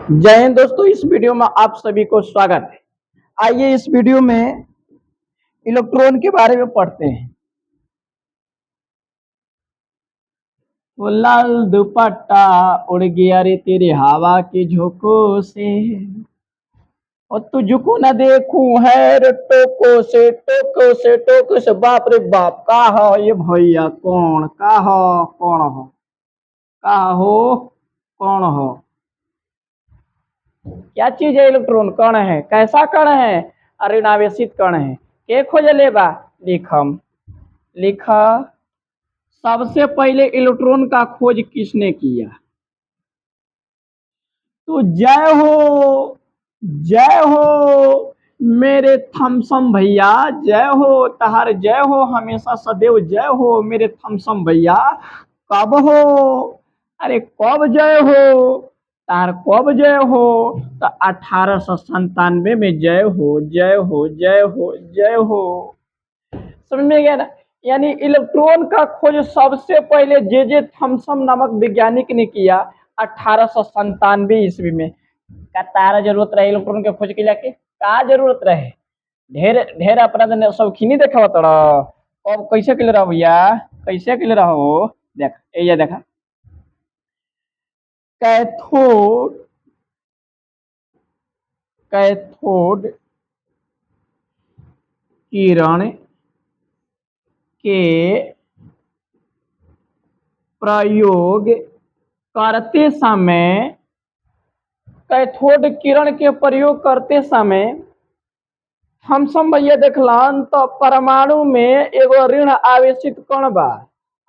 जय हिंद दोस्तों, इस वीडियो में आप सभी को स्वागत है। आइए इस वीडियो में इलेक्ट्रॉन के बारे में पढ़ते हैं। वो लाल दुपट्टा उड़ गया रे तेरे हवा के झोंकों से, और तुझको न देखूं है रे टोको से टोको से टोको से। बाप रे बाप, का हो ये भैया? कौन का हो? कौन हो? का हो? कौन हो? क्या चीज है इलेक्ट्रॉन? कण है। कैसा कण है? अऋणावेशित कण है। के खोज लेबा? लिखम लिखा। सबसे पहले इलेक्ट्रॉन का खोज किसने किया? तो जय हो, जय हो मेरे थमसम भैया, जय हो तहार, जय हो हमेशा सदैव, जय हो मेरे थमसम भैया। कब हो? अरे कब जय हो तार? कब जय हो? तो 1897 में जय हो, जय हो, जय हो, जय हो। समझ में गया ना? यानी इलेक्ट्रॉन का खोज सबसे पहले जे थॉमसन नामक वैज्ञानिक ने किया 1897 ईस्वी में। का तारा जरूरत रहे इलेक्ट्रॉन के खोज के लिए? का जरूरत रहे? ढेर ढेर अपना शौकीनी देखा तोड़ा। अब कैसे के रहा भैया? कैसे के रहा हो? देख ये देखा। कैथोड, कैथोड किरण के प्रयोग करते समय, कैथोड किरण के प्रयोग करते समय हम सब भैया देखलन तो परमाणु में एगो ऋण आवेशित कण बा,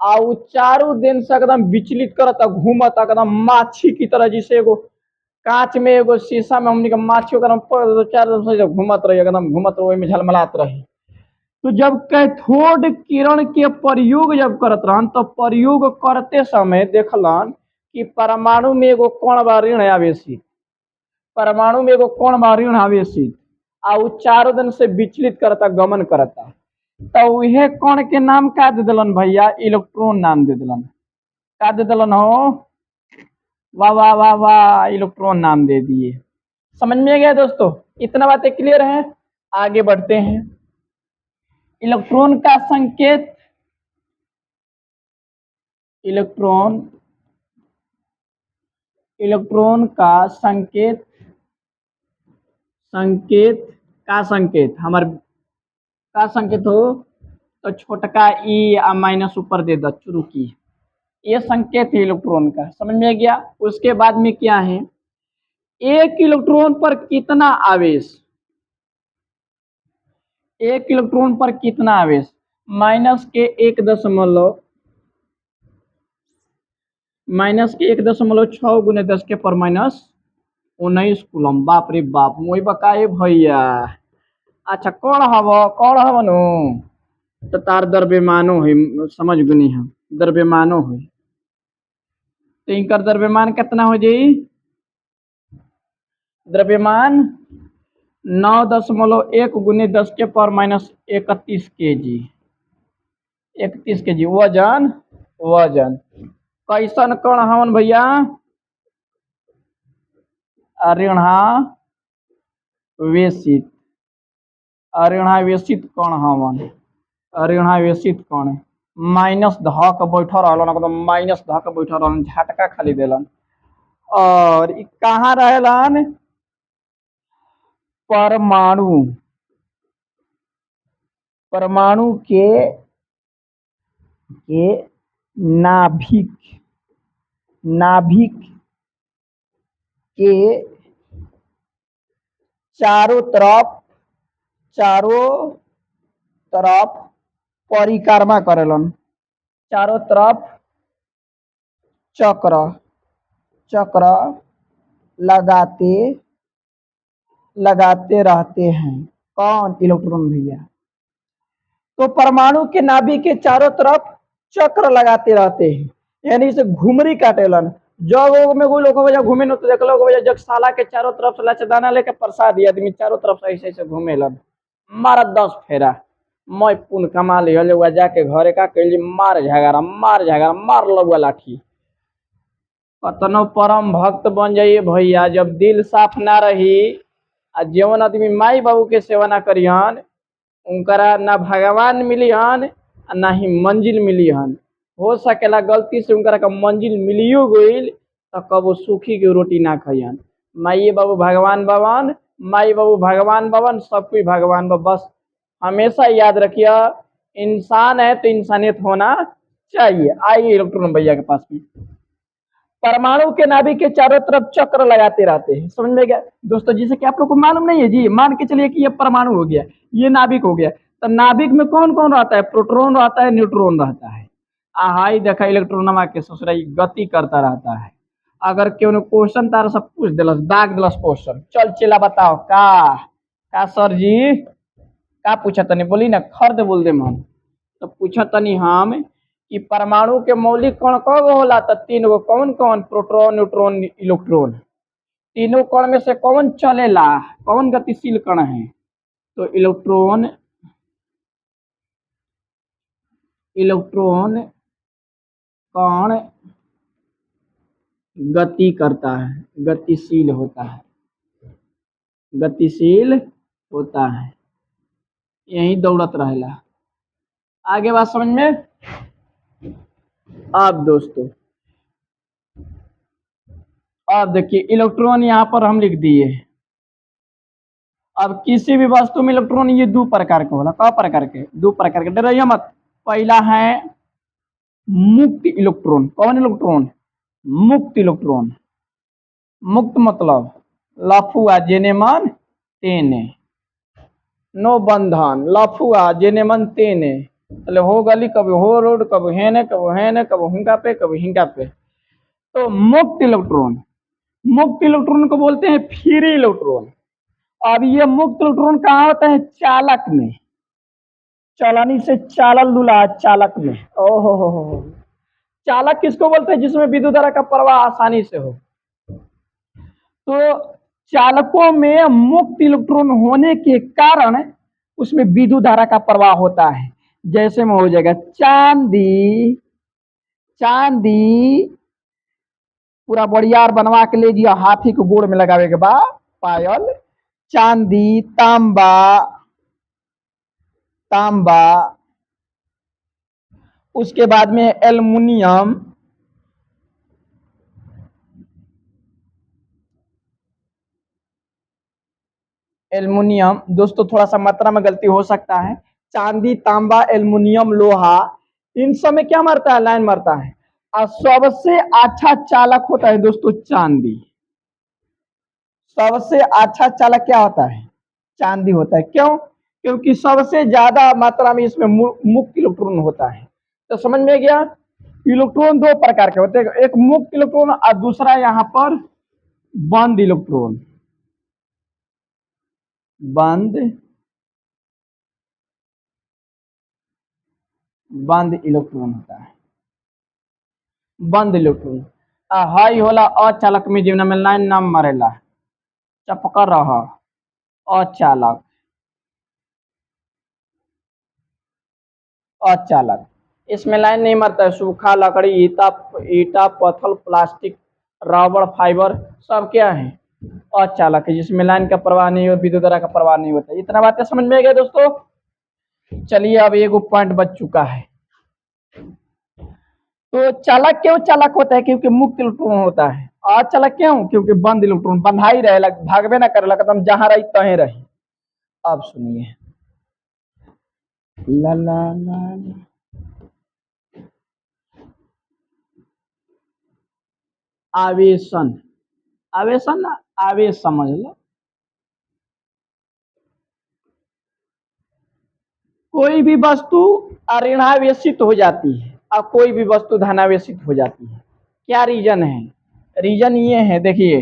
आ उ चारों दिन से एकदम विचलित करता, घूमता एकदम माछी की तरह। जैसे एगो कांच में एगो शीशा में हमनी के माछी एकदम चारों दिन से घूमत रही, एकदम घूमत रही, में झलमलात रही। तो जब कैथोड किरण के प्रयोग जब करत रहन तो प्रयोग करते समय देखलन कि परमाणु में एगो कण बा ऋण आवेशित, परमाणु में एगो कण बा ऋण आवेशित, आ उ चारों दिन से विचलित करता, गमन करता। तो उहे कण के नाम का दे दिलन भैया? इलेक्ट्रॉन नाम दे दिलन। का दे दिलन हो? वाह वाह वाह वाह, इलेक्ट्रॉन नाम दे दिए। समझ में गया दोस्तों? इतना बातें क्लियर है? आगे बढ़ते हैं। इलेक्ट्रॉन का संकेत, इलेक्ट्रॉन, इलेक्ट्रॉन का संकेत, संकेत का संकेत हमार का संकेत हो तो छोटका ई आ माइनस ऊपर दे दो शुरू की। ये संकेत है इलेक्ट्रॉन का। समझ में गया? उसके बाद में क्या है? एक इलेक्ट्रॉन पर कितना आवेश, एक इलेक्ट्रॉन पर कितना आवेश? माइनस के 1.6, माइनस के 1.6 गुने 10 के पर माइनस 19 कूलम। बाप रे बाप, मोई बकाए भैया। अच्छा कौन हव? कौन हव नु? तो तार द्रव्यमानो है, समझ गुनी हम द्रव्यमानो है। तो इनकर द्रव्यमान कितना हो जाई? द्रव्यमान 9.1 गुने 10 के पर माइनस 31 के जी, 31 के जी। वजन, वजन कैसन कण हवन भैया? ऋणावेशित, ऋणावेशित कण हवन, ऋणावेशित कण। माइनस ध के बैठल रहलन, एकदम माइनस ध के बैठल रहलन, झटका खाली देलन। और कहाँ रहेलन? परमाणु, परमाणु के नाभिक, नाभिक के चारों तरफ, चारों तरफ परिक्रमा करेलन, चारों तरफ चक्र, चक्र लगाते, लगाते रहते हैं। कौन? इलेक्ट्रॉन भैया। तो परमाणु के नाभिक के चारों तरफ चक्र लगाते रहते हैं, यानी इसे घुमरी काटेलन। जग में कोई लोग वजह घूमे न तो देख लो वजह जगशाला के चारों तरफ से लचदाना लेके प्रसाद आदमी चारों तरफ से ऐसे ऐसे घूमेलन। मारा 10 फेरा, मैं पुन कमा लिया जाके घरे का कैली, मार झगड़ा, मार झगड़ा, मार लुआ लाठी। कतनो परम भक्त बन जाइए भैया, जब दिल साफ ना रही आ जवन आदमी माई बाबू के सेवा ना करिहन, उनकरा ना भगवान मिलिहन आ ना ही मंजिल मिलिहन। हो सकेला गलती से उनकरा का मंजिल मिलियो गईल तो कबो सूखी के रोटी ना खइहन। माई बाबू भगवान बवन, माई बाबू भगवान बवन, सब कोई भगवान बा। बस हमेशा याद रखिए, इंसान है तो इंसानियत होना चाहिए। आइए इलेक्ट्रॉन भैया के पास में। परमाणु के नाभिक के चारों तरफ चक्र लगाते रहते हैं, समझ में गया दोस्तों। जिसे कि आप लोग को मालूम नहीं है जी, मान के चलिए कि ये परमाणु हो गया, ये नाभिक हो गया, तो नाभिक में कौन कौन रहता है? प्रोटॉन रहता है, न्यूट्रॉन रहता है। हाई देखा इलेक्ट्रॉन के ससुरा गति करता रहता है। अगर क्यों क्वेश्चन तारा सब पूछ दिलस, दाग दिलस क्वेश्चन, चल चला बताओ का सर जी का पूछा तनी, बोली ना खर्द बोल दे हम। तो पूछा तनी हम कि परमाणु के मौलिक कण कब होला? तो तीन गो। कौन कौन? Proton, neutron, electron. तीनों कण में से कौन चलेला? कौन गतिशील कण है? तो इलेक्ट्रॉन। इलेक्ट्रॉन कण गति करता है, गतिशील होता है, गतिशील होता है, यही दौड़त रहेला। आगे बात समझ में? अब दोस्तों अब देखिए, इलेक्ट्रॉन यहाँ पर हम लिख दिए। अब किसी भी वस्तु में इलेक्ट्रॉन ये दो प्रकार के होला। क प्रकार के? दो प्रकार के, डरिए मत। पहला है मुक्त इलेक्ट्रॉन। कौन इलेक्ट्रॉन? मुक्त इलेक्ट्रॉन। मुक्त मतलब लफुआ जेने मन तेने, नो बंधन, लफुआ जेने मन तेने। मतलब हो गली कभी हो रोड, कभी हेने कभी हेने, कभी हिंगा पे कभी हिंगा पे। तो मुक्त इलेक्ट्रॉन, मुक्त इलेक्ट्रॉन को बोलते हैं फ्री इलेक्ट्रॉन। अब ये मुक्त इलेक्ट्रॉन कहाँ होता है? चालक में। चालनी से चालल दुला, चालक में। ओहो हो। चालक किसको बोलते हैं? जिसमें विद्युत धारा का प्रवाह आसानी से हो। तो चालकों में मुक्त इलेक्ट्रॉन होने के कारण उसमें विद्युत धारा का प्रवाह होता है। जैसे में हो जाएगा चांदी, चांदी पूरा बड़ियार बनवा के ले जिया, हाथी को गोड़ में लगावे के बाद पायल। चांदी, तांबा, तांबा, उसके बाद में एल्युमिनियम, एल्युमिनियम दोस्तों थोड़ा सा मात्रा में गलती हो सकता है। चांदी, तांबा, एल्युमिनियम, लोहा, इन सब में क्या मरता है? लाइन मरता है। और सबसे अच्छा चालक होता है दोस्तों चांदी। सबसे अच्छा चालक क्या होता है? चांदी होता है। क्यों? क्योंकि सबसे ज्यादा मात्रा में इसमें मुक्त इलेक्ट्रॉन होता है। तो समझ में गया? इलेक्ट्रॉन दो प्रकार के होते हैं, एक मुक्त इलेक्ट्रॉन और दूसरा यहाँ पर बंद इलेक्ट्रॉन। बंद, बंद इलेक्ट्रॉन होता है। बंद इलेक्ट्रॉन हाई होला अचालक में, जीवन में लाइन नाम मरेला, चपका रहा अचालक। अचालक इसमें लाइन नहीं मरता है। सूखा लकड़ी, ईटा, ईटा, पत्थर, प्लास्टिक, रबड़, फाइबर सब क्या है? अचालक है, जिसमें लाइन का प्रवाह नहीं हो, विद्युत धारा का प्रवाह नहीं होता। इतना बातें समझ में आ गया दोस्तों। चलिए अब एक पॉइंट बच चुका है। तो चालक क्यों चालक होता है? क्योंकि मुक्त इलेक्ट्रॉन होता है। अचालक क्यों? क्योंकि बंद इलेक्ट्रॉन बंधाई रहे, भागबे ना करे, एकदम जहां रही तहीं रही। अब सुनिए, ला ला ला ला। आवेशन, आवेशन ना, आवेश समझ लो। कोई भी वस्तु ऋणावेशित हो जाती है और कोई भी वस्तु धनावेशित हो जाती है। क्या रीजन है? रीजन ये है, देखिए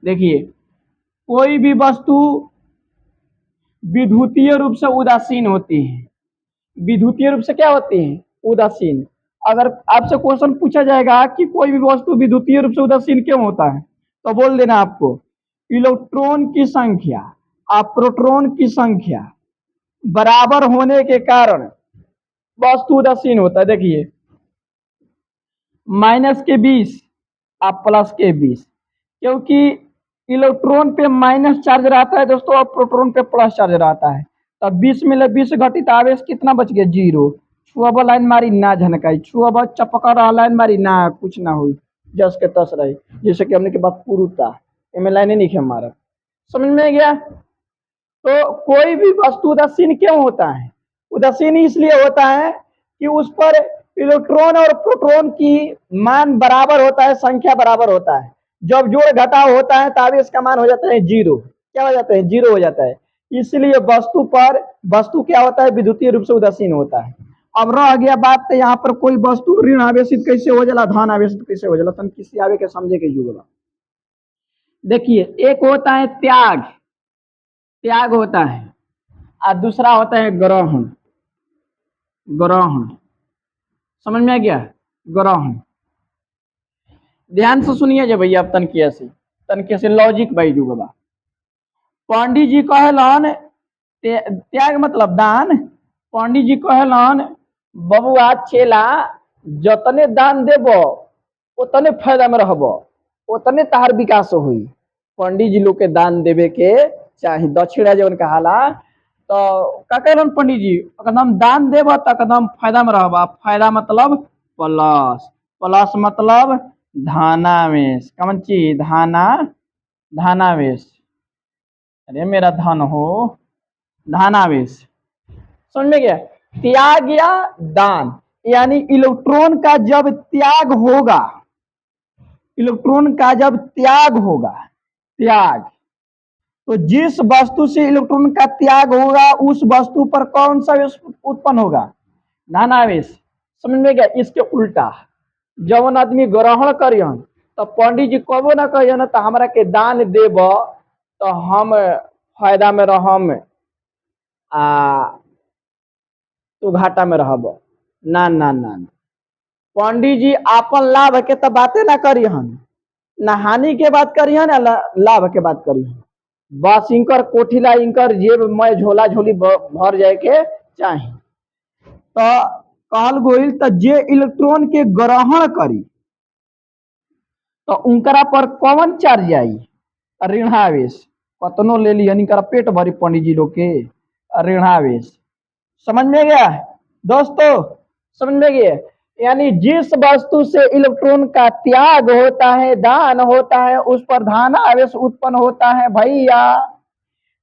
देखिए, कोई भी वस्तु विद्युतीय रूप से उदासीन होती है। विद्युतीय रूप से क्या होती है? उदासीन। अगर आपसे क्वेश्चन पूछा जाएगा कि कोई भी वस्तु विद्युतीय रूप से उदासीन क्यों होता है, तो बोल देना आपको इलेक्ट्रॉन की संख्या और प्रोटॉन की संख्या बराबर होने के कारण वस्तु उदासीन होता है। देखिए -20 और प्लस के 20, क्योंकि इलेक्ट्रॉन पे माइनस चार्ज रहता है दोस्तों और प्रोटॉन पे प्लस चार्ज रहता है। तब 20 में 20 घटित आवेश कितना बच गया, 0। छुआब लाइन मारी ना झनकाई, छुआब चपका लाइन मारी ना कुछ ना हुई, जस के तस रही, जैसे कि हमने के बाद पुरुता इनमें लाइने नहीं मारा। समझ में गया। तो कोई भी वस्तु उदासीन क्यों होता है, उदासीन इसलिए होता है कि उस पर इलेक्ट्रॉन और प्रोटॉन की मान बराबर होता है, संख्या बराबर होता है। जब जोड़ घटाव होता है तो आवेश का मान हो जाता है 0। क्या हो जाता है, 0 हो जाता है। इसलिए वस्तु पर वस्तु क्या होता है, विद्युतीय रूप से उदासीन होता है। अब रह गया बात तो यहाँ पर कोई वस्तु ऋण आवेशित कैसे हो जाला, धन आवेशित कैसे हो जाला, तन किसी आवे के समझे के युग। देखिए, एक होता है त्याग, त्याग होता है, और दूसरा होता है ग्रहण। ग्रहण समझ में आ गया, ग्रहण। ध्यान से सुनिए जब भैया, तनके से लॉजिक बाई जुगबा। पंडित जी कहलन त्याग मतलब दान। पंडित जी कहलन बबुआ चेला जतने दान देब उतने फायदा में रहब, उतने तहार विकास हुई। पंडित जी लोग के दान देवे के चाहे, दक्षिणा जवन कहाला। तो का कहलन पंडित जी, एकदम दान देब तो एकदम फायदा में रहब। फायदा मतलब प्लस, प्लस मतलब धनावेश। कौन चीज, धनावेश। अरे मेरा धन हो, धनावेश। समझ में गया। त्याग या दान, यानी इलेक्ट्रॉन का जब त्याग होगा, इलेक्ट्रॉन का जब त्याग होगा, त्याग, तो जिस वस्तु से इलेक्ट्रॉन का त्याग होगा उस वस्तु पर कौन सा आवेश उत्पन्न होगा, धनावेश। समझ में गया। इसके उल्टा जवन आदमी ग्रहण करियन तो पंडित जी कबो ना कहियन तो हमरा के दान देब तो हम फायदा में रहम आ तू घाटा में रहब। ना ना ना, पंडित जी आपन लाभ के तो बातें ना करिहन, ना हानि के बात करिहन ना लाभ के बात करिहन। बस इनकर कोठिला, इनकर जेब में झोला झोली भर जाए के चाहे। तो कहल गोइल तो जे इलेक्ट्रॉन के ग्रहण करी तो उनकरा पर कौन चार्ज आई, ऋणावेश। कतनो ले ली इनकरा पेट भरी पंडित जी लोग के, ऋणावेश। समझ में गया दोस्तों, समझ में गया। यानी जिस वस्तु से इलेक्ट्रॉन का त्याग होता है, दान होता है, उस पर धन आवेश उत्पन्न होता है भैया।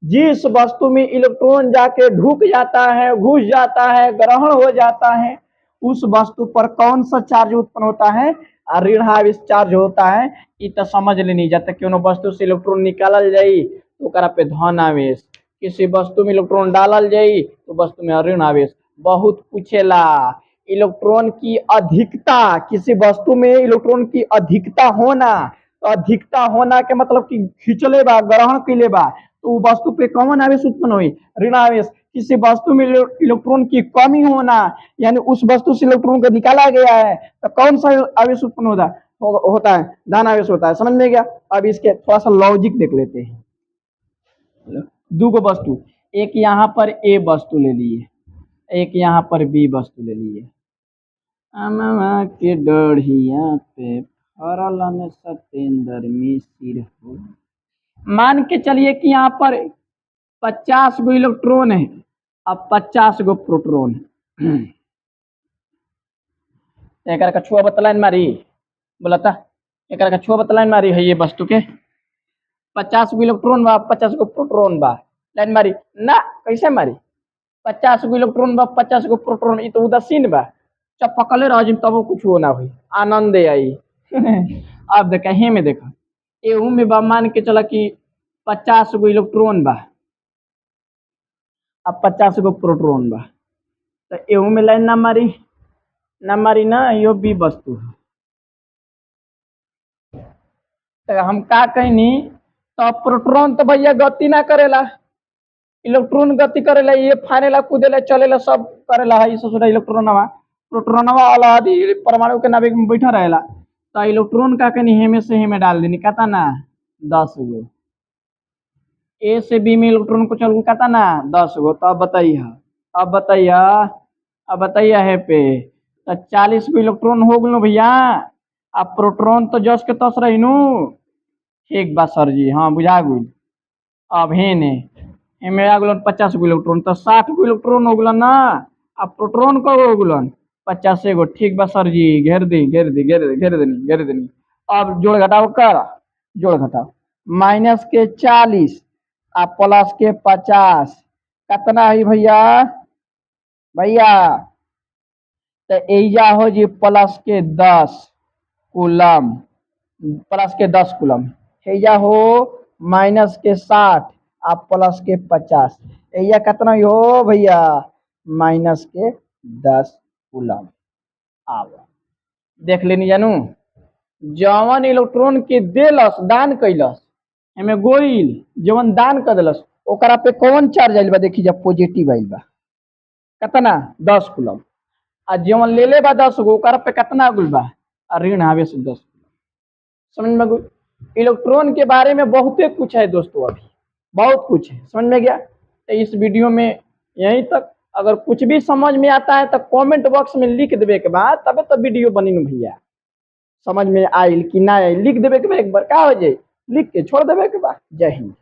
जिस वस्तु में इलेक्ट्रॉन जाके ढुक जाता है, घुस जाता है, ग्रहण हो जाता है, उस वस्तु पर कौन सा चार्ज उत्पन्न होता है, ऋणावेश चार्ज होता है। ये तो समझ लेनी जाता क्यों वस्तु से इलेक्ट्रॉन निकालल जाई तो ओकरा पे धन आवेश, किसी वस्तु में इलेक्ट्रॉन डालल जाई तो वस्तु में ऋण आवेश। बहुत पूछेला इलेक्ट्रॉन की अधिकता, किसी वस्तु में इलेक्ट्रॉन की अधिकता होना, तो अधिकता होना के मतलब कि खींचले बा, ग्रहण कैले बा, तो वस्तु पे कौन आवेश उत्पन्न हुई, ऋण आवेश। किसी वस्तु में इलेक्ट्रॉन की कमी होना, यानी उस वस्तु से इलेक्ट्रॉन को निकाला गया है तो कौन सा आवेश उत्पन्न होता है, धन आवेश होता है। समझ में गया। अब इसके थोड़ा सा लॉजिक देख लेते हैं। दो गो वस्तु, एक यहाँ पर ए वस्तु ले लिए, एक यहाँ पर बी वस्तु ले लिए। अमवा के डढ़िया पे फरलन सतेंद्र मिसिर हो। मान के चलिए कि यहाँ पर 50 गो इलेक्ट्रॉन है, अब 50 गो प्रोटॉन है। एक छुआ बतलाइन मारी, बोलता एक छुआ बतलाइन मारी है ये वस्तु के 50 गो इलेक्ट्रॉन बा, 50 गो प्रोटॉन बा, लाइन मारी ना, कैसे मारी। 50 गो इलेक्ट्रॉन बा, 50 गो प्रोटॉन, ये तो उदासीन बा, जब पकड़े रह जिम तब कुछ हो ना हुई, आनंद आई। अब देखा हे में, देखा एहू में बा, मान के चला कि 50 गो इलेक्ट्रॉन बा, अब 50 गो प्रोटॉन बा, तो एहू में लाइन ना मारी, ना मारी ना, यो बी वस्तु है। तो हम का कहनी, तो प्रोटॉन तो भैया गति ना करेला, इलेक्ट्रॉन गति करेला, ये फानेला, कूदेला, चलेला, सब करेला है। सोचा इलेक्ट्रॉनवा, प्रोटॉनवा वाला आदि परमाणु के नाभिक में बैठा रहेला, तो इलेक्ट्रॉन का कहनी हेमे से हेमे डाल देनी, कहता ना 10 गो, ए से बी में इलेक्ट्रॉन को चल कहता ना 10 गो। तो अब बताइए, अब बताइए, अब बताइए है पे तो 40 गो इलेक्ट्रॉन हो गए भैया। अब प्रोटॉन तो जस के तस रही नु। ठीक बा सर जी, हाँ बुझा गई। अब हेने एमे आ गेलन 50 गो इलेक्ट्रॉन, तो 60 गो इलेक्ट्रॉन हो गेलन ना। अब प्रोटॉन कब हो गेलन? 50 गो। ठीक बा सर जी, घेर दी घेर दी घेर दी घेर देनी घेर देनी। अब जोड़ घटाव कर, जोड़ घटाव। माइनस के 40 आ प्लस के 50 कितना है भैया? भैया तो एजा हो जी प्लस के 10 कूलम, प्लस के 10 कूलम। एजा हो माइनस के 60 आ प्लस के 50। एजा कितना हो भैया? माइनस के 10 कूलम। आव देख लेनी जानू, जवन इलेक्ट्रॉन के देलस दान कैलस एमे गोइल, जवन दान कर देलस ओकरा पे कौन चार्ज आइल बा? देखी जब पॉजिटिव आइल बा कितना? 10 कूलम। आ जवन ले ले बा 10 गो ओकरा पे कितना गुल बा? ऋण आवेश 10। समझ में गई? इलेक्ट्रॉन के बारे में बहुते कुछ है दोस्तों, अभी बहुत कुछ है। समझ में गया? तो इस वीडियो में यहीं तक। अगर कुछ भी समझ में आता है तो कमेंट बॉक्स में लिख देवे के बाद तबे तो वीडियो बनी नु भैया। समझ में आइल कि ना आइल लिख देवे के बाद, एक बार का हो जाए लिख के छोड़ देवे के बाद। जय हिंद।